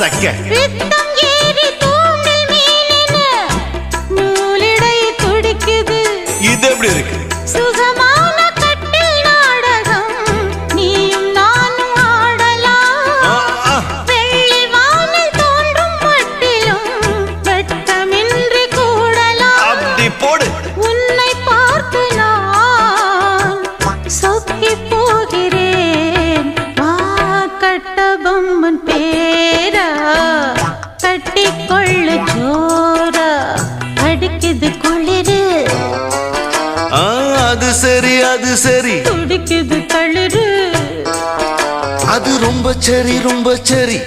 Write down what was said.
கசக்க ரத்தம் ஏறி தூண்டில் மீனென நூலிடை துடிக்குது. இது எப்படி இருக்கு? சுகமான கட்டில் நாடகம் நீயும் நானும் ஆடலாம். வெள்ளி வானில் தோன்றும் மட்டிலும் வெட்கமின்றி கூடலாம். அப்படி போடு. உன்னை பார்த்து நான் சொக்கி போகிறேன். வா கட்டபொம்மன் பேரா கட்டிக்கொள்ளு ஜோரா அடிக்குது குளிரு. அது சரி அது சரி. துடிக்குது தளிரு. அது ரொம்ப சரி ரொம்ப சரி.